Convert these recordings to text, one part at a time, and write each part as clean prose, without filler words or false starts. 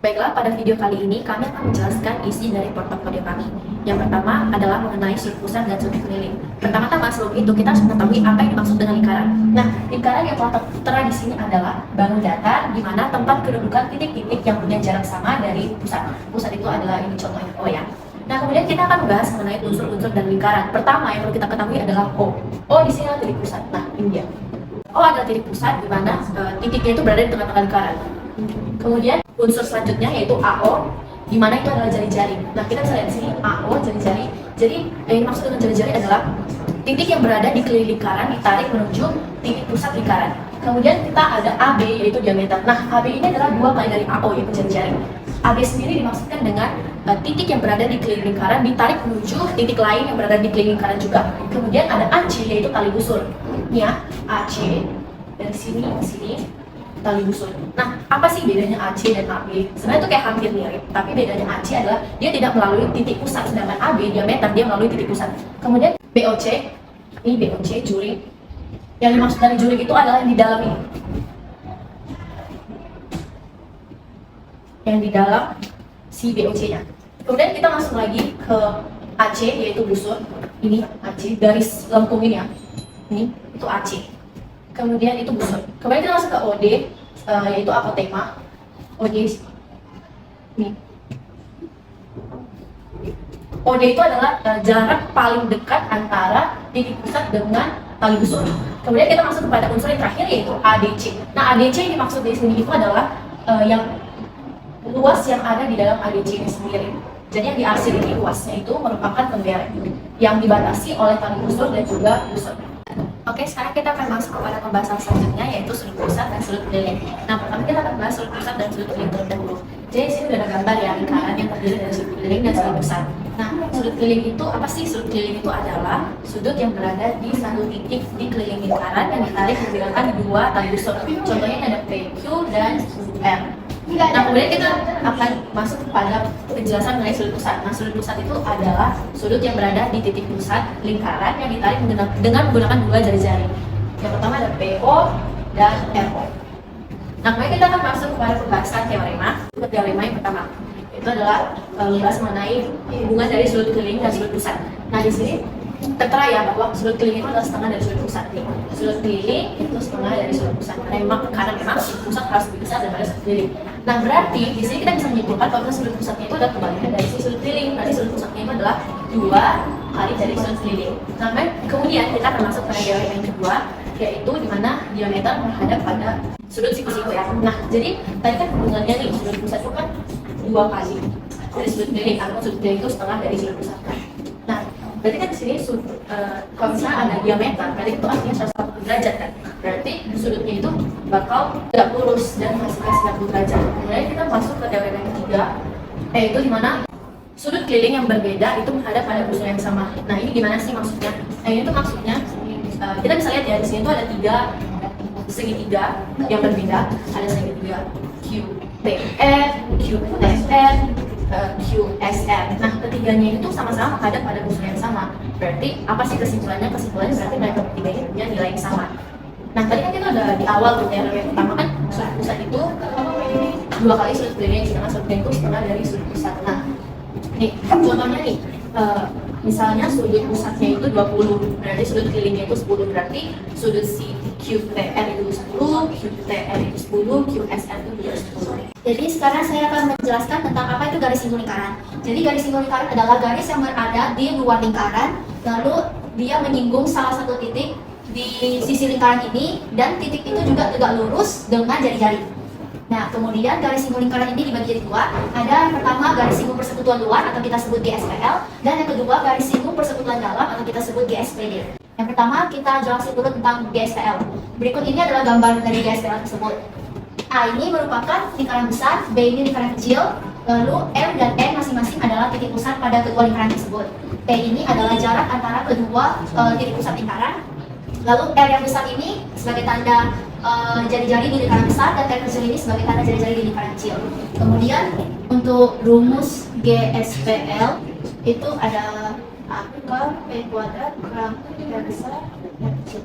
Baiklah, pada video kali ini kami akan menjelaskan isi dari portofolio kami. Yang pertama adalah mengenai sudut pusat dan sudut keliling. Pertama-tama sebelum itu kita harus mengetahui apa yang dimaksud dengan lingkaran. Nah, lingkaran yang telah tertera di sini adalah bangun datar di mana tempat kedudukan titik-titik yang punya jarak sama dari pusat. Pusat itu adalah ini contohnya O ya. Nah, kemudian kita akan membahas mengenai unsur-unsur dan lingkaran. Pertama yang perlu kita ketahui adalah O. O di sini adalah titik pusat. Nah, ini dia. O adalah titik pusat di mana titiknya itu berada di tengah-tengah lingkaran. Kemudian unsur selanjutnya yaitu AO, di mana itu adalah jari-jari. Nah, kita bisa lihat di sini AO jari-jari. Jadi yang dimaksud dengan jari-jari adalah titik yang berada di keliling lingkaran ditarik menuju titik pusat lingkaran. Kemudian kita ada AB yaitu diameter. Nah, AB ini adalah 2 kali dari AO yaitu jari-jari. AB sendiri dimaksudkan dengan titik yang berada di keliling lingkaran ditarik menuju titik lain yang berada di keliling lingkaran juga. Kemudian ada AC yaitu tali busur. Ini ya, AC dari sini ke sini tali busur. Nah, apa sih bedanya AC dan AB? Sebenarnya itu kayak hampir mirip, tapi bedanya AC adalah dia tidak melalui titik pusat, sedangkan AB diameter dia melalui titik pusat. Kemudian BOC, ini BOC juring. Yang dimaksud dari juring itu adalah yang di dalam ini. Yang di dalam si BOC-nya. Kemudian kita langsung lagi ke AC yaitu busur. Ini AC garis lengkung ini ya. Ini itu AC. Kemudian itu busur. Kemudian kita masuk ke OD, yaitu apotema. OD ini. OD itu adalah jarak paling dekat antara titik pusat dengan tali busur. Kemudian kita masuk kepada unsur yang terakhir yaitu ADC. Nah, ADC yang dimaksud di sini itu adalah yang luas yang ada di dalam ADC ini sendiri. Jadi yang diarsir ini luasnya itu merupakan pemberet yang dibatasi oleh tali busur dan juga busur. Oke, sekarang kita akan masuk kepada pembahasan selanjutnya yaitu sudut pusat dan sudut keliling. Nah, pertama kita akan bahas sudut pusat dan sudut keliling terlebih dahulu. Jadi di sini sudah ada gambar ya lingkaran yang terdiri dari sudut keliling dan sudut pusat. Nah, sudut keliling itu apa sih? Sudut keliling itu adalah sudut yang berada di satu titik di keliling lingkaran yang ditarik menggunakan 2 tali busur. Contohnya ada PQ dan R. Nah, kemudian kita akan masuk kepada penjelasan mengenai sudut pusat. Nah, sudut pusat itu adalah sudut yang berada di titik pusat lingkaran yang ditarik dengan menggunakan 2 jari-jari. Yang pertama ada PO dan RO. Nah, kemudian kita akan masuk kepada pembahasan teorema. Teorema yang pertama itu adalah membahas mengenai hubungan dari sudut keliling dan sudut pusat. Nah, di sini tertera ya bahwa sudut keliling itu adalah setengah dari sudut pusat. Sudut keliling itu setengah dari sudut pusat. Karena memang sudut pusat harus lebih besar daripada sudut keliling. Nah, berarti di sini kita bisa menyimpulkan bahwa sudut pusatnya itu adalah kebalikan dari si sudut keliling. Berarti sudut pusatnya itu adalah 2 kali dari sudut keliling. Nah, kemudian kita akan masuk pada teorema yang kedua, yaitu di mana diameter menghadap pada sudut siku-siku ya. Nah, jadi tadi kan hubungannya nih sudut pusat itu kan 2 kali dari sudut keliling, atau sudut keliling itu setengah dari sudut pusat. Nah, berarti kan di sini kalau misalnya ada diameter, berarti itu artinya 180 derajat kan. Berarti sudutnya itu bakal tidak lurus dan menghasilkan 90 derajat. Kemudian kita masuk ke teorema yang ketiga, yaitu di mana sudut keliling yang berbeda itu menghadap pada busur yang sama. Nah, ini gimana sih maksudnya? Nah, ini tuh maksudnya kita bisa lihat ya di sini tuh ada 3 segitiga yang berbeda. Ada segitiga QPR, QSR, QSR. Nah, ketiganya itu sama-sama menghadap pada busur yang sama. Berarti apa sih kesimpulannya? Kesimpulannya berarti mereka bertiga ini punya nilai yang sama. Nah, tadi kan kita udah di awal tuh teorema yang pertama kan sudut pusat itu 2 kali sudut keliling, sedangkan sudut keliling itu setengah dari sudut pusat. Nah, nih contohnya nih, misalnya sudut pusatnya itu 20, berarti sudut kelilingnya itu 10, berarti sudut si QPR itu 10, QTR itu 10, QSR itu juga 10. Jadi sekarang saya akan menjelaskan tentang apa itu garis sinkron lingkaran. Jadi garis sinkron lingkaran adalah garis yang berada di luar lingkaran, lalu dia menyinggung salah satu titik di sisi lingkaran ini, dan titik itu juga tegak lurus dengan jari-jari. Nah, kemudian garis sinkron lingkaran ini dibagi jadi 2. Ada yang pertama garis sinkron persekutuan luar atau kita sebut GSPL, dan yang kedua garis sinkron persekutuan dalam atau kita sebut GSPD. Yang pertama kita jelasin dulu tentang GSPL. Berikut ini adalah gambar dari GSPL tersebut. A ini merupakan lingkaran besar, B ini lingkaran kecil, lalu M dan N masing-masing adalah titik pusat pada kedua lingkaran tersebut. P ini adalah jarak antara kedua titik pusat lingkaran. Lalu R yang besar ini sebagai tanda jari-jari di lingkaran besar, dan R kecil ini sebagai tanda jari-jari di lingkaran kecil. Kemudian untuk rumus GSPL itu ada akar P kuadrat kurang R besar R kecil.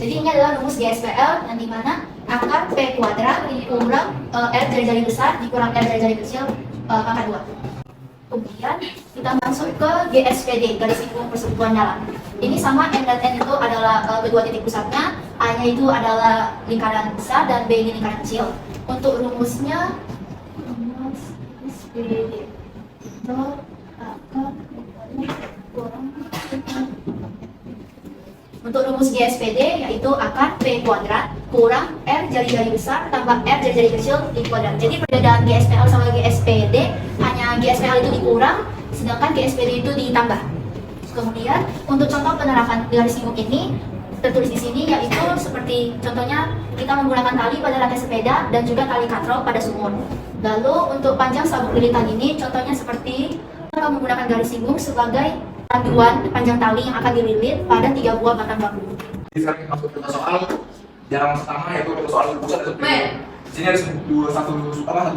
Jadi ini adalah rumus GSPL yang dimana akar P kuadrat kurang R jari-jari besar dikurang R jari-jari kecil pangkat 2. Kemudian kita masuk ke GSPD, garis singgung persekutuan dalam. Ini sama, M dan N itu adalah kedua titik pusatnya, A-nya itu adalah lingkaran besar dan B ini lingkaran kecil. Untuk rumusnya, rumus GSPD untuk rumus GSPD yaitu akar P kuadrat kurang R jari-jari besar tambah R jari-jari kecil di kuadrat. Jadi perbedaan GSPL sama GSPD hanya GSPL itu dikurang sedangkan GSPD itu ditambah. Kemudian untuk contoh penerapan garis singgung ini tertulis di sini yaitu seperti contohnya kita menggunakan tali pada rantai sepeda dan juga tali katrol pada sumur. Lalu untuk panjang sabuk lilitan ini contohnya seperti kita menggunakan garis singgung sebagai panduan panjang tali yang akan dililit pada 3 buah batang bambu. Sekarang kita masuk ke soal yang pertama yaitu soal pusat dan subtitik. Di sini ada satu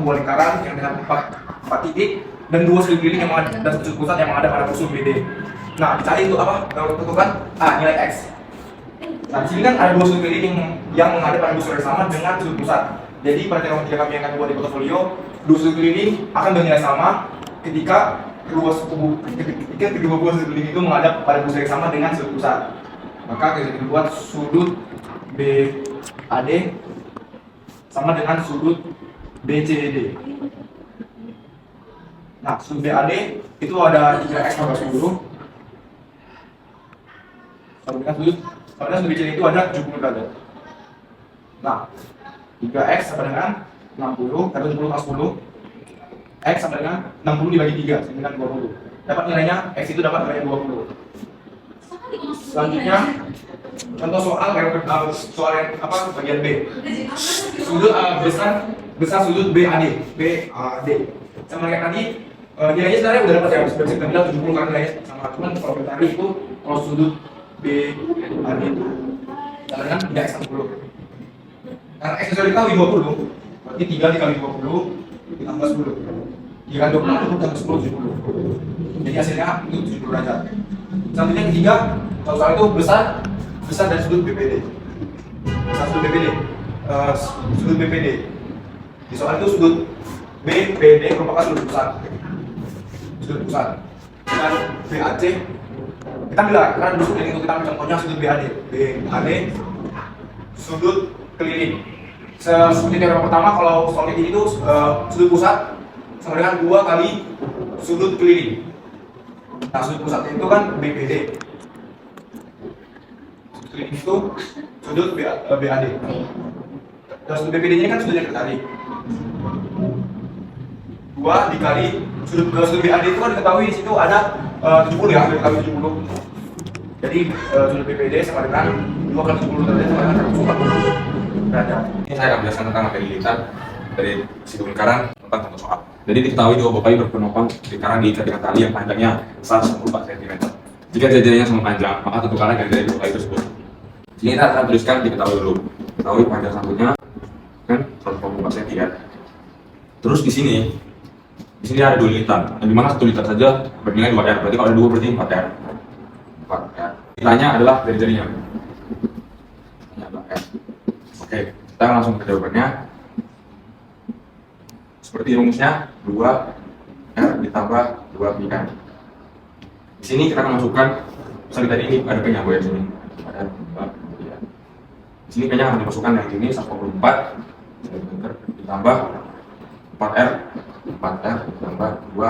buah lingkaran yang dengan 4 titik dan 2 sudut keliling yang ada dan sudut pusat yang ada pada musuh BD. Nah, dicari itu apa? Kalau tentukan nilai X. Nah, di sini kan ada 2 sudut keliling yang menghadap pada musuh yang sama dengan sudut pusat. Jadi pada teori kami yang akan buat di portofolio, 2 sudut keliling akan bernilai sama ketika kedua buah sudut keliling itu menghadap pada musuh yang sama dengan sudut pusat. Maka kita buat sudut BAD sama dengan sudut BCD. Nah, sudut BAD itu ada 3x tambah 10 sama dengan sudut BCD itu ada 70 derajat. Nah, 3x sama dengan 60 atau 70 plus 10 X sama dengan 60 dibagi 3 sama dengan 20. Dapat nilainya X itu dapat nilai 20. Selanjutnya contoh soal yang bagian B. Sudut besar sudut BAD. Sama kayak tadi nilainya sebenarnya udah dapat ya, sudah bisa kita bilang 70 karena nilainya sama. Cuman kalau kita tadi itu kalau sudut BAD itu sama dengan 3x 60. Karena X sudah dikali 20, berarti 3 dikali 20 ditambah 10. Jika 20 tambah 10 70. Jadi hasilnya itu 70 derajat. Selanjutnya yang ketiga, kalau soal itu besar dari sudut BPD. Sudut BPD. Di soal itu sudut BPD merupakan sudut pusat. Dan BAC kita bilang karena dulu sudut itu kita ambil contohnya sudut BAD. BAD sudut keliling. Seperti teori pertama, kalau soal ini itu sudut pusat sama dengan 2 kali sudut keliling. Nah, sudut pusat itu kan BPD. Sudut keliling itu sudut BAD. Dan sudut BPD nya kan sudutnya kita tarik. 2 dikali sudut BAD itu kan diketahui di situ ada 70 ya, dikali 70. Jadi sudut BPD sama dengan 2 kali 70 derajat sama dengan 140 derajat. Ini saya akan menjelaskan tentang materi lilitan dari singgung lingkaran tentang contoh soal. Jadi diketahui dua buah kayu berpenopang lingkaran diikat dengan tali yang panjangnya 194 cm. Jika jari-jarinya sama panjang, maka tentukanlah jari-jari dua kayu tersebut. Ini kita akan tuliskan diketahui dulu. Ketahui panjang satunya kan 194 cm ya. Terus di sini ada 2 lilitan. Yang dimana 1 lilitan saja bernilai 2R. Berarti kalau ada 2 berarti 4R. 4R. Nilainya adalah jari-jarinya. Ini adalah R. Oke, kita langsung ke jawabannya. Seperti rumusnya 2R ditambah 2πr. Di sini kita akan masukkan misalnya tadi ini ada P-nya di sini. Ada 2 ya. Di sini P-nya akan dimasukkan yang ini 124 ditambah 4R ditambah 2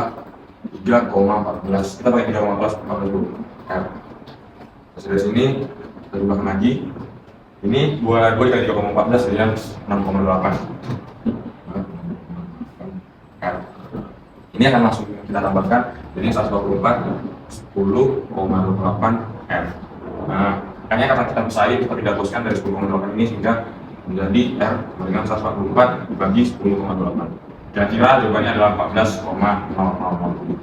3,14. Kita pakai 3,14 R. Terus dari sini kita tambahkan lagi. Ini buat 2 dikali 3,14 jadi 6,8. Ini akan langsung kita tambahkan, jadi 124 10,8 R. Nah, makanya karena kita pisahin, kita tidak teruskan dari 10,8 ini sehingga menjadi R dengan 144 dibagi 10,8. Kira-kira jawabannya adalah 14,000.